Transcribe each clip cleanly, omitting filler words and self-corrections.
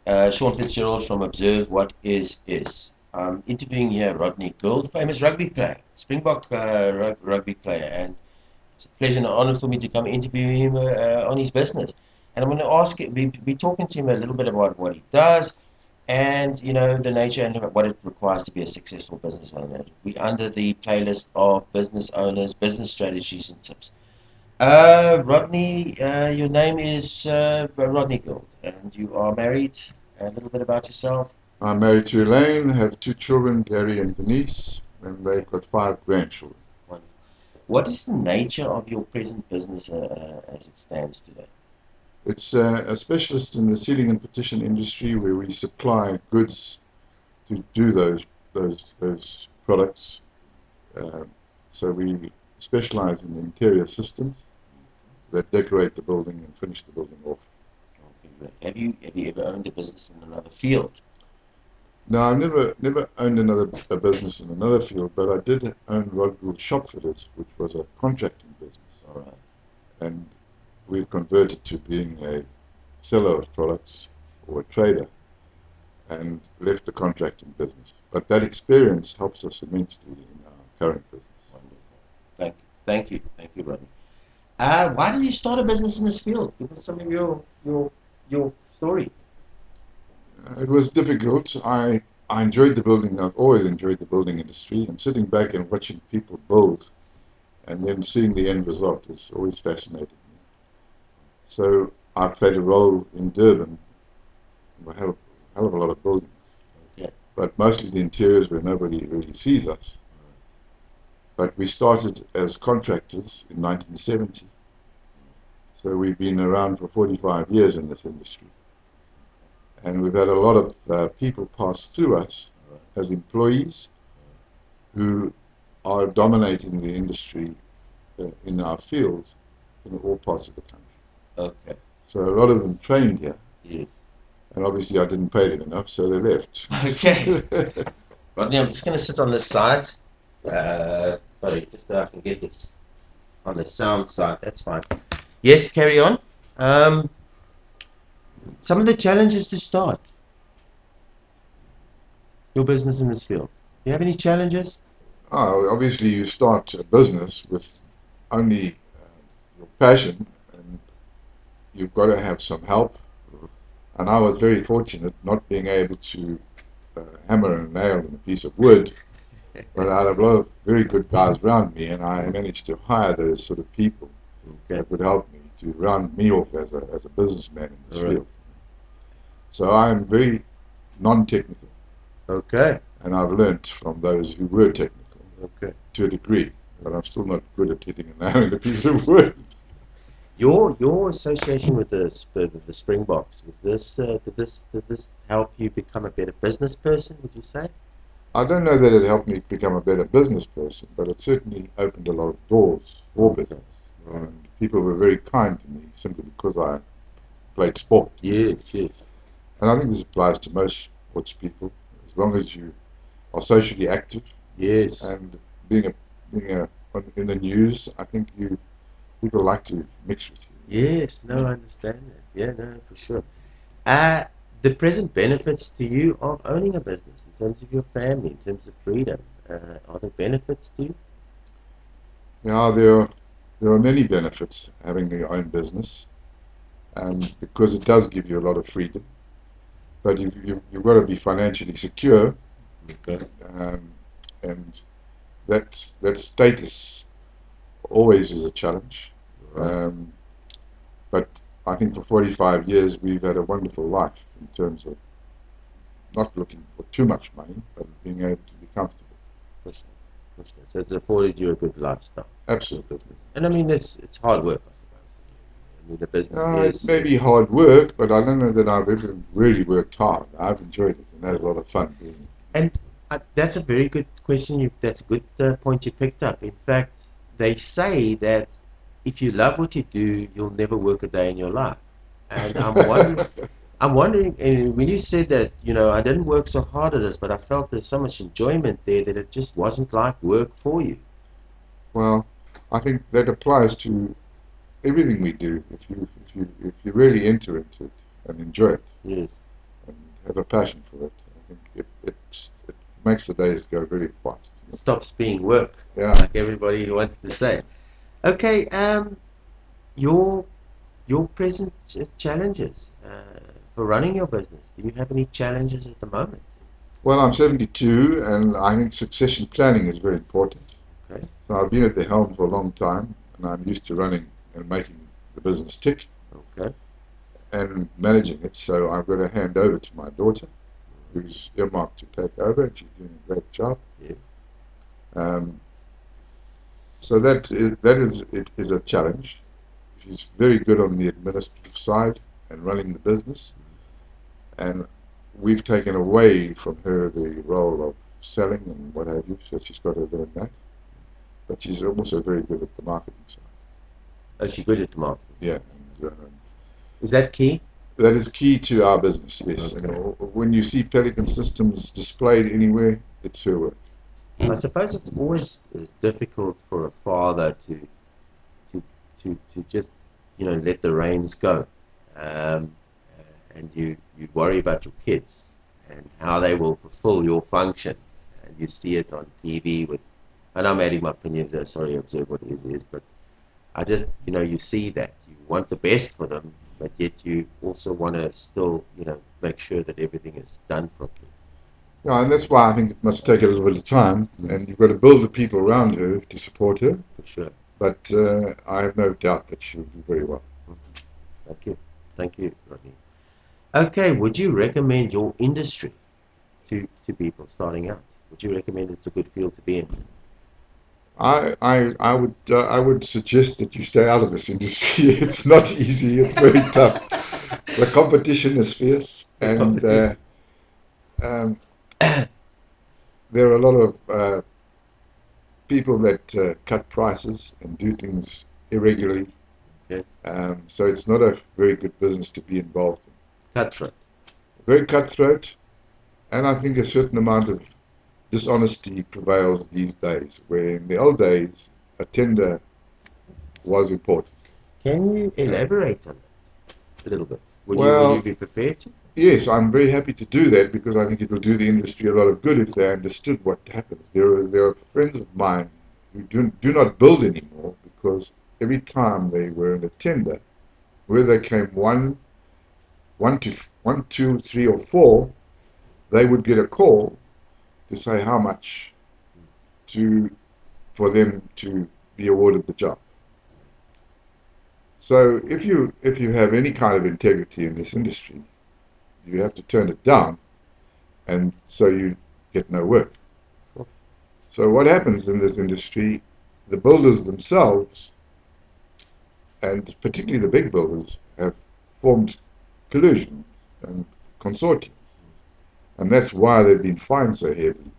Sean Fitzgerald from Observe What Is. I'm interviewing here Rodney Gould, famous rugby player, Springbok rugby player, and it's a pleasure and an honor for me to come interview him on his business. And I'm going to ask, be talking to him a little bit about what he does, and the nature and what it requires to be a successful business owner. We under the playlist of business owners, business strategies and tips. Rodney, your name is Rodney Gould, and you are married. A little bit about yourself. I'm married to Elaine, have two children, Gary and Denise, and they've got five grandchildren. Wonderful. What is the nature of your present business as it stands today? It's a specialist in the sealing and partition industry where we supply goods to do those products. Uh, so we specialize in interior systems that decorate the building and finish the building off. Okay, great. Have you ever owned a business in another field? Now, I never owned a business in another field, but I did own Rod Gould Shop Fitters, which was a contracting business, All right. and we've converted to being a seller of products or a trader and left the contracting business. But that experience helps us immensely in our current business. Wonderful. Thank you, Rodney. Why did you start a business in this field? Give us some of your story. It was difficult. I enjoyed the building. I've always enjoyed the building industry, and sitting back and watching people build and then seeing the end result has always fascinated me. So I've played a role in Durban. We have a hell of a lot of buildings, Okay. but mostly the interiors where nobody really sees us. But we started as contractors in 1970, so we've been around for 45 years in this industry. And we've had a lot of people pass through us as employees who are dominating the industry in our field in all parts of the country. Okay. So a lot of them trained here, Yes. and obviously I didn't pay them enough, so they left. Okay. Rodney, I'm just going to sit on this side. Sorry, just so I can get this on the sound side. That's fine. Yes, carry on. Um, some of the challenges to start your business in this field. Do you have any challenges? Obviously, you start a business with only your passion, and you've got to have some help. And I was very fortunate not being able to hammer a nail in a piece of wood, but I had a lot of very good guys around me, and I managed to hire those sort of people Okay. that would help me to round me off as a businessman in this All right. field. So I am very non-technical, Okay. and I've learnt from those who were technical Okay. to a degree, but I'm still not good at hitting a nail in a piece of wood. Your association with the Springboks was this did this help you become a better business person? Would you say? I don't know that it helped me become a better business person, but it certainly opened a lot of doors for Okay. business. Right. And people were very kind to me simply because I played sport. Yes. Yes. And I think this applies to most sports people. As long as you are socially active Yes. and being a in the news, I think people like to mix with you. Yes. No, I understand that. Yeah. No, for sure. Uh, the present benefits to you of owning a business in terms of your family, in terms of freedom, are there benefits to you? Yeah, there are many benefits having your own business, because it does give you a lot of freedom. But you've got to be financially secure, Okay. um, and that status always is a challenge. Right. Um, but I think for 45 years we've had a wonderful life in terms of not looking for too much money, but being able to be comfortable. For sure. For sure. So it's afforded you a good lifestyle, your Absolutely. business. And I mean, it's hard work, I suppose. I mean, the business It is, may be hard work, but I don't know that I've ever really worked hard. I've enjoyed it and had a lot of fun doing it. and that's a very good question. That's a good point you picked up. In fact, they say that if you love what you do, you'll never work a day in your life. And I'm wondering, and when you said that, I didn't work so hard at this, but I felt there's so much enjoyment there that it just wasn't like work for you. Well, I think that applies to everything we do. If you really enter into it and enjoy it, Yes. and have a passion for it. I think it makes the days go very fast. Stops being work, Yeah. like everybody wants to say. Okay, your present challenges for running your business. Do you have any challenges at the moment? Well, I'm 72, and I think succession planning is very important. Okay. So I've been at the helm for a long time, and I'm used to running and making the business tick Okay. and managing it. So I've got to hand over to my daughter, who's earmarked to take over, and she's doing a great job. Yeah. Um, so it is a challenge. She's very good on the administrative side and running the business, and we've taken away from her the role of selling and what have you, so she's got to learn that. But she's also very good at the marketing side. Oh, she's good at the marketing. Yeah, and, Is that key? that is key to our business, yes. Okay. And when you see Pelican Systems displayed anywhere, it's her work. I suppose it's always difficult for a father to just let the reins go, um, and you worry about your kids and how they will fulfill your function, and you see it on TV with, and I'm adding my opinion there. Sorry, observe what is, but I just you see that you want the best for them, but yet you also want to still make sure that everything is done properly. Yeah, and that's why I think it must take a little bit of time, and you've got to build the people around her to support her. For sure. But I have no doubt that she'll do very well. Thank you, Rodney. Okay, would you recommend your industry to people starting out? Would you recommend it's a good field to be in? I would suggest that you stay out of this industry. It's not easy. It's very tough. The competition is fierce, and um, there are a lot of people that cut prices and do things irregularly. Okay. So it's not a very good business to be involved in. Cutthroat. Very cutthroat, and I think a certain amount of dishonesty prevails these days, where in the old days a tender was important. Can you elaborate on that a little bit? Will you Well, be prepared to? yes, I'm very happy to do that because I think it will do the industry a lot of good if they understood what happens. There are friends of mine who do not build anymore because every time they were in a tender, whether they came one, two, three, or four, they would get a call to say how much for them to be awarded the job. So if you have any kind of integrity in this industry, you have to turn it down, and so you get no work. So what happens in this industry, the builders themselves, and particularly the big builders, have formed collusion and consortiums, and that's why they've been fined so heavily.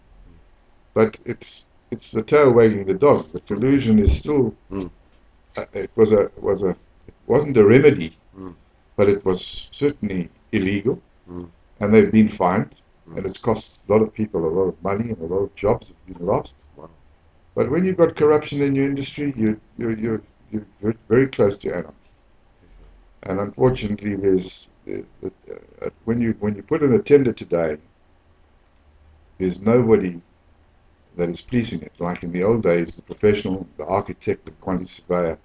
But it's the tail wagging the dog. The collusion is still it wasn't a remedy, but it was certainly illegal, and they've been fined, and it's cost a lot of people a lot of money, and a lot of jobs have been lost. Wow. But when you've got corruption in your industry, you're very close to anarchy. And unfortunately, when you put in a tender today, there's nobody that is policing it. Like in the old days, the professional, the architect, the quantity surveyor,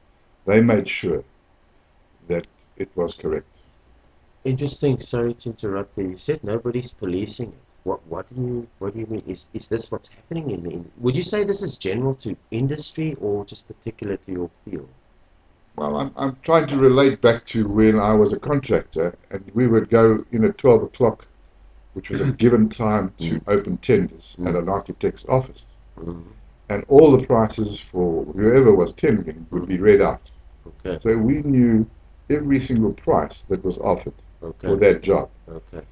they made sure that it was correct. Interesting. Sorry to interrupt there. You said nobody's policing it. What do you mean? Is this what's happening would you say this is general to industry or just particular to your field? Well, I'm trying to relate back to when I was a contractor, and we would go in at 12 o'clock, which was a given time to open tenders at an architect's office. And all the prices for whoever was tendering would be read out. Okay. So we knew every single price that was offered for that job. Okay.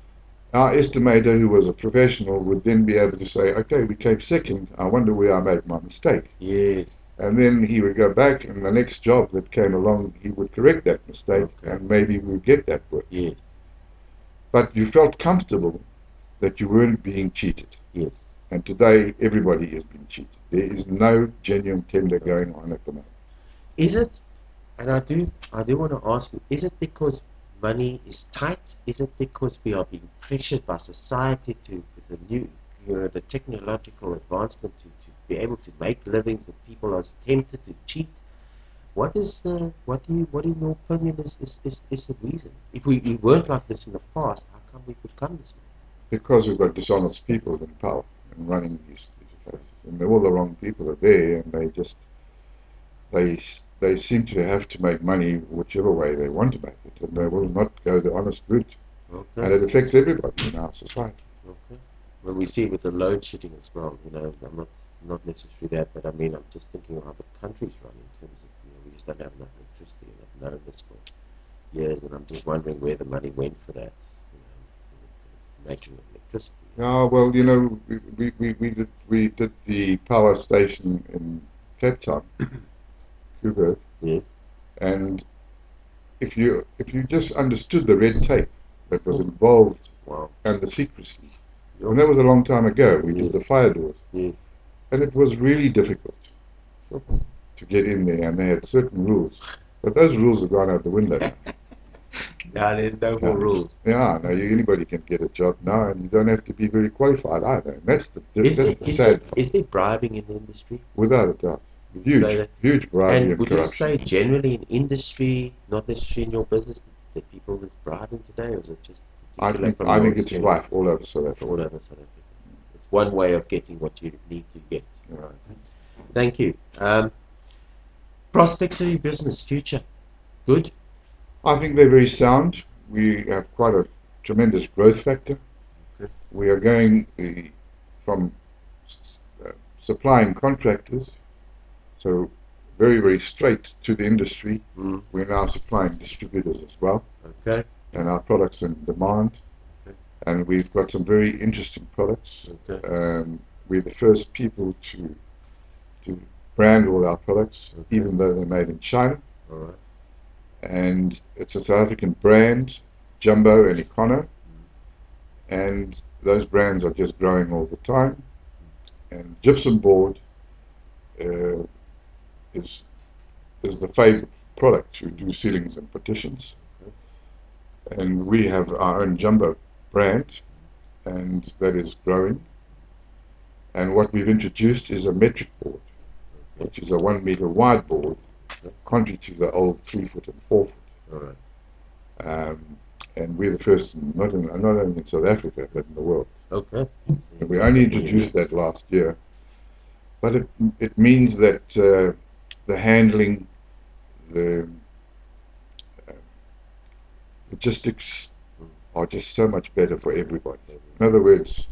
Our estimator, who was a professional, would then be able to say, okay, we came second, I wonder where I made my mistake. Yeah. And then he would go back, and the next job that came along, he would correct that mistake, and maybe we would get that work. Yes. But you felt comfortable that you weren't being cheated. Yes. And today, everybody is being cheated. There is no genuine tender going on at the moment. Is it, and I do want to ask you, is it because money is tight? Is it because we are being pressured by society to with the new, the technological advancement to be able to make livings that people are tempted to cheat? What is the what in your opinion is the reason? If we weren't like this in the past, how come we become this way? Because we've got dishonest people in power and running these places, and all the wrong people are there, and they they seem to have to make money whichever way they want to make it, and they will not go the honest route, and Okay, it affects everybody in our society. okay. Well, we see it with the load shedding as well. I'm not necessarily that, but I mean, I'm just thinking of how the country's run in terms of we just don't have enough electricity, and I've known this for years, and I'm just wondering where the money went for that. For making of electricity. Yeah, well, you know, we did the power station in Cape Town, Kuberg, Yes. and if you just understood the red tape that was involved Wow. and the secrecy, Yep. and that was a long time ago. We did Yes. the fire doors, Yes. and it was really difficult Sure. to get in there, and they had certain rules, but those rules have gone out the window now. Now there's no more Yeah, rules. yeah. Now anybody can get a job now, and you don't have to be very qualified either. And that's the Is that's there the sad part, is there bribing in the industry? without a doubt. Would you say that? Huge bribery And and would you corruption. say generally in industry, not necessarily in your business, that people is bribing today, or is it just I particular think from I your think it's experience? rife all over South It's all Africa. over South Africa. It's one way of getting what you need to get. Yeah. Right. Thank you. Prospects of your business, future, good. I think they're very sound. We have quite a tremendous growth factor. Okay. We are going from supplying contractors, so very straight to the industry. Mm. We're now supplying distributors as well, Okay. and our products in demand. Okay. And we've got some very interesting products. Okay. We're the first people to brand all our products, Okay. even though they're made in China. All right. And it's a South African brand, Jumbo and Econo, and those brands are just growing all the time. And gypsum board uh, is is the favorite product to do ceilings and partitions. And we have our own Jumbo brand, and that is growing. And what we've introduced is a metric board, which is a 1 meter wide board, contrary to the old 3 foot and 4 foot. All right. And we're the first, not only in South Africa, but in the world. Okay. And we only introduced that last year. But it means that the handling, the logistics are just so much better for everybody. In other words,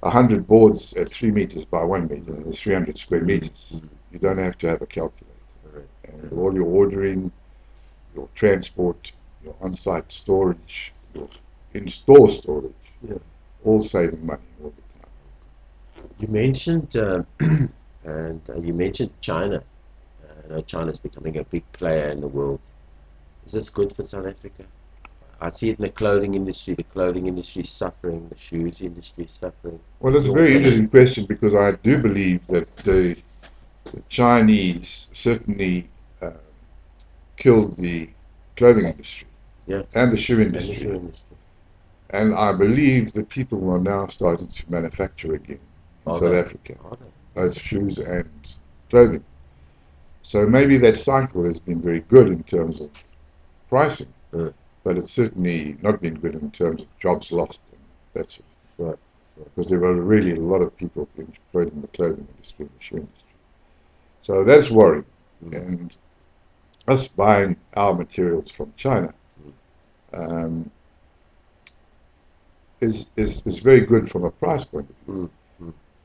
100 boards at 3 meters by 1 meter is 300 square meters. You don't have to have a calculator. And all your ordering, your transport, your on-site storage, your in-store storage, all saving money all the time. You mentioned and you mentioned China. I know China's becoming a big player in the world. Is this good for South Africa? I see it in the clothing industry. The clothing industry is suffering. The shoes industry is suffering. Well, that's a very interesting question, because I do believe that the Chinese certainly killed the clothing industry and the shoe industry. And I believe that people are now starting to manufacture again in South Africa, both shoes and clothing. So maybe that cycle has been very good in terms of pricing, but it's certainly not been good in terms of jobs lost and that sort of thing. Right. Because there were really a lot of people employed in the clothing industry and the shoe industry. So that's worrying. And us buying our materials from China is very good from a price point of view,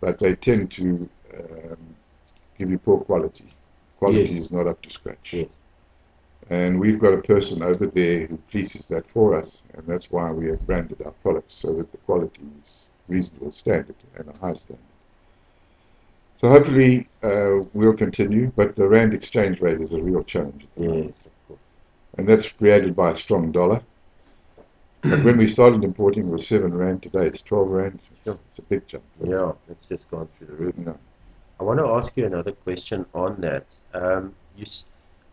but they tend to give you poor quality. Quality is not up to scratch. Yes. And we've got a person over there who polices that for us, and that's why we have branded our products, so that the quality is reasonable standard and a high standard. So hopefully we'll continue, but the rand exchange rate is a real challenge at the moment. Yes, of course. And that's created by a strong dollar. But when we started importing, it was 7 rand. Today it's 12 rand. It's a big jump. Yeah, it's just gone through the roof. No. I want to ask you another question on that.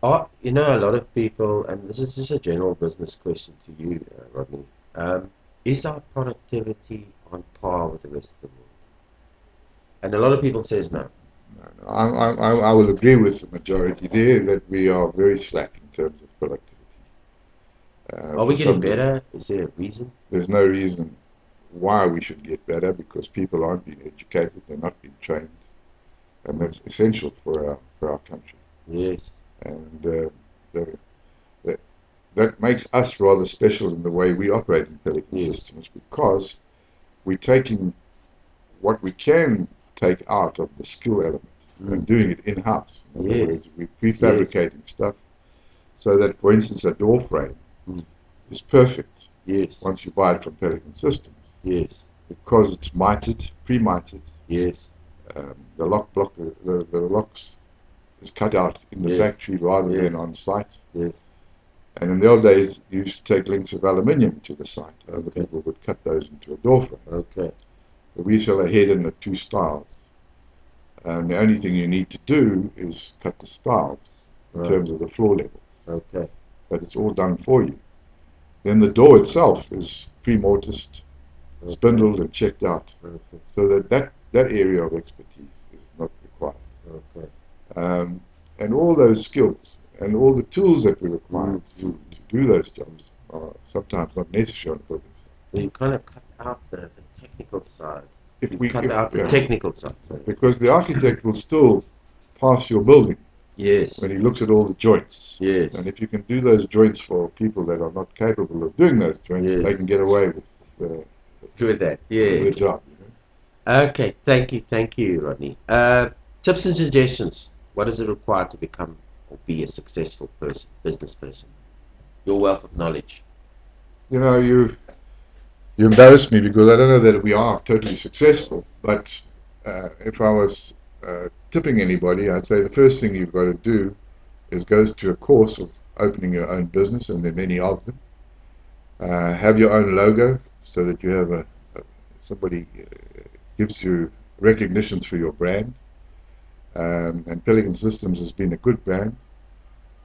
You know, a lot of people, and this is just a general business question to you, Rodney. Is our productivity on par with the rest of the world? And a lot of people says no. No, no, I will agree with the majority there that we are very slack in terms of productivity. Are we For getting somebody, better? Is there a reason? there's no reason why we should get better because people aren't being educated, they're not being trained, and that's essential for our country. Yes, And the, that that makes us rather special in the way we operate in Pelican yes, Systems because we're taking what we can take out of the skill element mm. and doing it in-house. In other Yes, words, we're yes, prefabricating stuff so that, for instance, a door frame mm. is perfect Yes, once you buy it from Pelican Systems yes, because it's mited, pre-mited. yes, The lock block, the locks is cut out in the yes, factory rather than yes, on site. yes. And in the old days, you used to take links of aluminium to the site. Other Okay, people would cut those into a door frame. okay, But we sell a head and the two stiles. And the only thing you need to do is cut the stiles in right, terms of the floor level. okay, But it's all done for you. Then the door itself is pre-mortised, okay, spindled and checked out. perfect, So that area of expertise is not required. okay. And all those skills and all the tools that we require Mm, mm. to do those jobs are sometimes not necessary on the building site. So you kind of cut out the technical side. If You we, cut if, out the yeah, technical side. Sorry. because the architect will still pass your building Yes, when he looks at all the joints. And yes, if you can do those joints for people that are not capable of doing those joints, they yes. can get away With that, with yeah. the job. Okay, thank you, Rodney. Tips and suggestions. What does it require to become or be a successful person, business person? Your wealth of knowledge. You know, you embarrass me because I don't know that we are totally successful. But if I was tipping anybody, I'd say the first thing you've got to do is go to a course of opening your own business, and there are many of them. Have your own logo so that you have somebody gives you recognition through your brand. And Pelican Systems has been a good brand.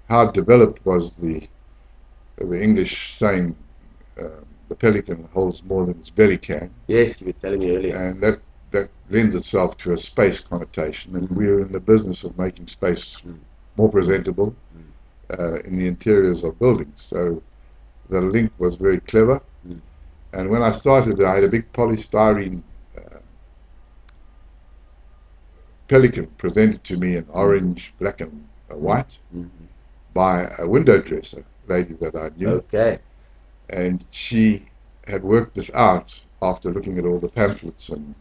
How it developed was the English saying, "The pelican holds more than its belly can," Yes, you were telling me earlier. and that lends itself to a space connotation. And we're in the business of making space Mm, more presentable mm, in the interiors of buildings. So the link was very clever. mm, And when I started, I had a big polystyrene pelican presented to me in mm, orange, black, and mm, white mm. by a window dresser lady that I knew. Okay. And she had worked this out after looking at all the pamphlets and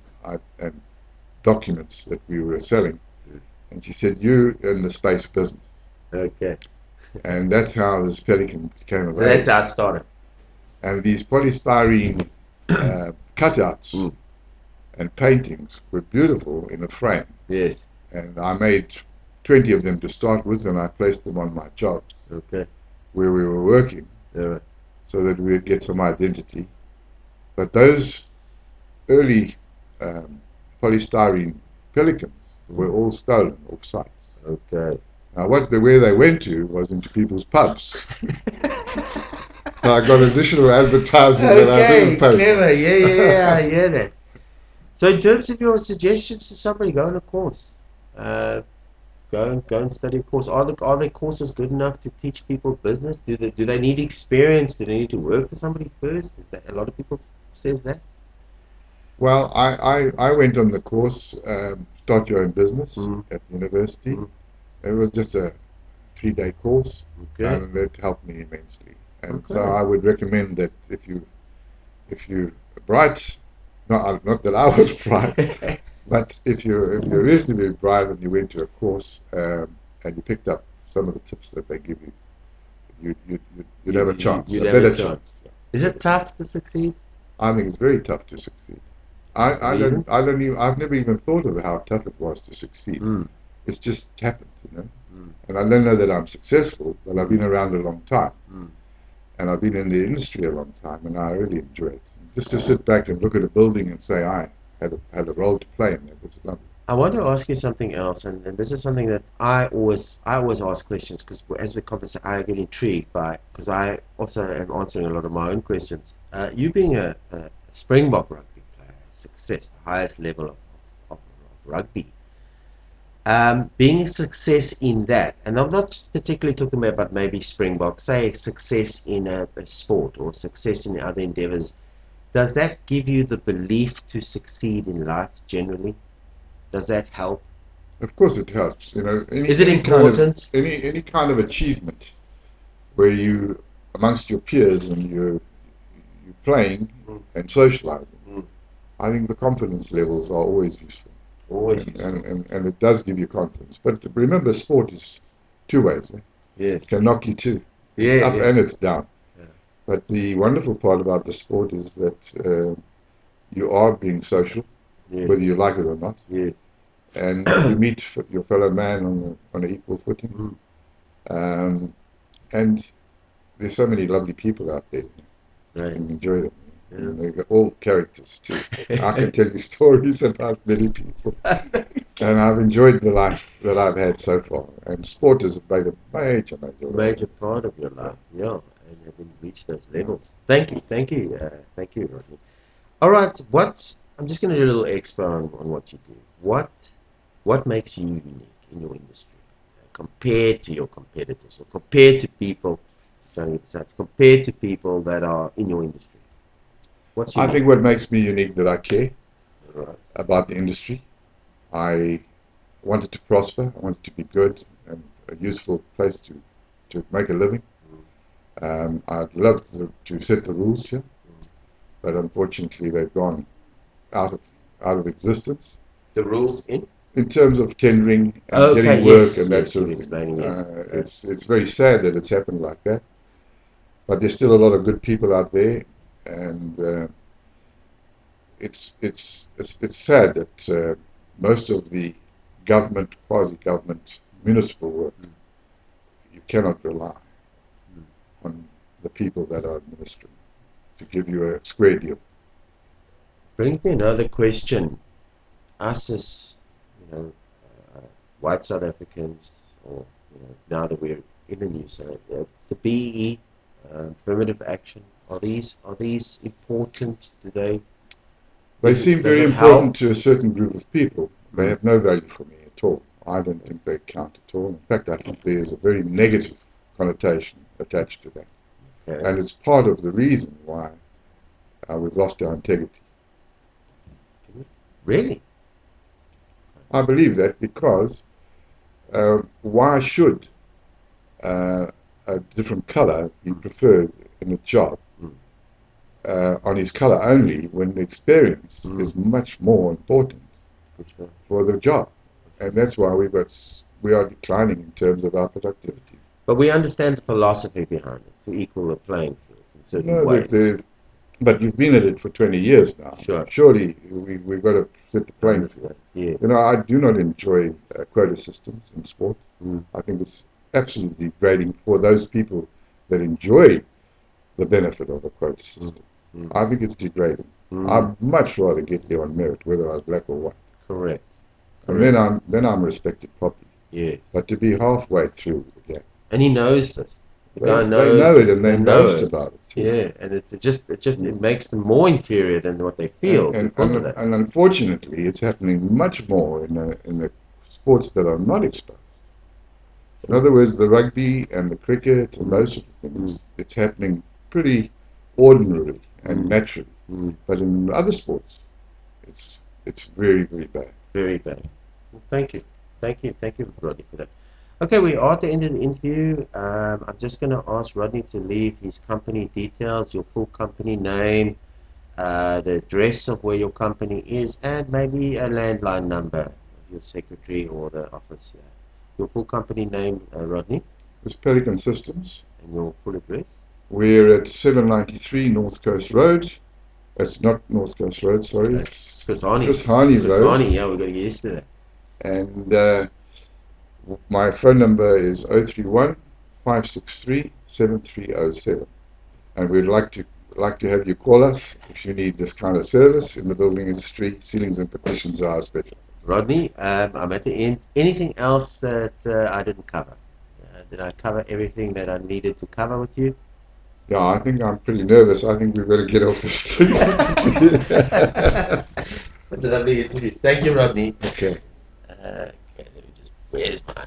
documents that we were selling. Mm, And she said, "You in the space business." okay. And that's how this pelican came of So that's age. how it started. And these polystyrene cutouts Mm, and paintings were beautiful in a frame. yes. And I made 20 of them to start with, and I placed them on my jobs Okay. where we were working Yeah. so that we would get some identity. But those early polystyrene pelicans were Mm, all stolen off sites. okay. Now, where they went to was into people's pubs. So I got additional advertising that I Okay, didn't pay clever. Yeah, yeah, yeah. I for. hear that. So, in terms of your suggestions to somebody, go on a course. Uh, go and study a course. Are the courses good enough to teach people business? Do they need experience? Do they need to work for somebody first? Is that a lot of people says that? Well, I went on the course, Start Your Own Business Mm, at university. mm, It was just a 3-day course, okay, and it helped me immensely. And so okay. I would recommend that if you are bright, not that I was bright, but if you're reasonably bright and you went to a course and you picked up some of the tips that they give you, you'd have a chance, You'd a have a better chance. chance. Yeah, Is better it chance. tough to succeed? I think it's very tough to succeed. Reason? I've never even thought of how tough it was to succeed. Mm, It's just happened, mm, And I don't know that I'm successful, but I've mm, been around a long time, mm. and I've been in the industry a long time, and I really enjoy it. Just to sit back and look at a building and say I had a role to play in that, it's lovely. I want to ask you something else, and this is something that I always ask questions because as we converse, I get intrigued by because I also am answering a lot of my own questions. You being a Springbok rugby player, success, the highest level of rugby, being a success in that, and I'm not particularly talking about maybe Springbok, say success in a sport or success in other endeavors. Does that give you the belief to succeed in life generally? Does that help? Of course, it helps. You know, Is it important? any kind of achievement where you amongst your peers and you're playing Mm, and socializing. mm. I think the confidence levels are always useful, Always useful. and it does give you confidence. But remember, sport is two ways. Eh? It Yes. can knock you too. It's Yeah, up yeah, and it's down. yeah. But the wonderful part about the sport is that you are being social, whether Yes. you like it or not, Yes. and you meet your fellow man on an equal footing. Mm, Um, and there's so many lovely people out there. You right. can enjoy them. Yeah. And they've got all characters too. I can tell you stories about many people, and I've enjoyed the life that I've had so far. And sport has played a major role. Major part of your life, yeah, and having reached those levels. Thank you, Rodney. All right, I'm just going to do a little expo on what you do. What makes you unique in your industry compared to your competitors or compared to people, compared to people that are in your industry? What's I unique? think what makes me unique that I care All right. about the industry. I want it to prosper. I want it to be good and a useful place to make a living. I'd love to set the rules here, but unfortunately they've gone out of out of existence The rules in terms of tendering and Okay, getting work yes, and that yes, sort you're of thing. explaining, yes. It's very sad that it's happened like that, but there's still a lot of good people out there, and it's sad that most of the government, quasi-government, municipal work, you cannot rely Mm. on the people that are administering to give you a square deal. Brings me another question. Us as, you know, uh, white South Africans, or, now that we're in the news, the BE, affirmative action, are these important today? They seem Does very it important help? to a certain group of people. They Mm. have no value for me at all. I don't think they count at all. In fact, I think there's a very negative connotation attached to that. Okay. And it's part of the reason why we've lost our integrity. Really? I believe that because why should a different color be preferred in a job Mm. on his color only when the experience Mm. is much more important For sure. for the job? And that's why we are declining in terms of our productivity. But we understand the philosophy behind it to equal the playing fields in certain No, ways. but you've been at it for 20 years now. Sure. Surely we've got to set the I playing field. understand. Yeah. You know, I do not enjoy quota systems in sport. Mm. I think it's absolutely degrading for those people that enjoy the benefit of a quota system. Mm. I think it's degrading. Mm. I'd much rather get there on merit, whether I was black or white, Correct. and Correct. then I'm respected properly. Yes. But to be halfway through the gap, And he knows this. The guy they knows know it this. and they're They know embarrassed it. about it too. Yeah, and it Mm. makes them more inferior than what they feel because of that. And unfortunately, it's happening much more in the sports that are not exposed. In other words, the rugby and the cricket and those sort of things, it's happening pretty ordinarily and Mm. naturally. Mm. But in other sports, it's very, very bad. Very bad. Well, thank you, Rodney, for that. Okay, we are at the end of the interview. I'm just going to ask Rodney to leave his company details, your full company name, the address of where your company is, and maybe a landline number of your secretary or the office here. Your full company name, Rodney, It's Pelican Systems. and your full address. We're at 793 North Coast Road. It's not North Coast Road, sorry. It's Chris Harney. Chris Harney Chris Road. Harney, yeah, we're going to get used to that. And my phone number is 031 563 7307. And we'd like to have you call us if you need this kind of service in the building industry. Ceilings and partitions are our specialty. Rodney, I'm at the end. Anything else that I didn't cover? Did I cover everything that I needed to cover with you? Yeah, I think I'm pretty nervous. I think we better get off the street. That's a lovely interview. Thank you, Rodney. Okay. Okay, let me just. Where's my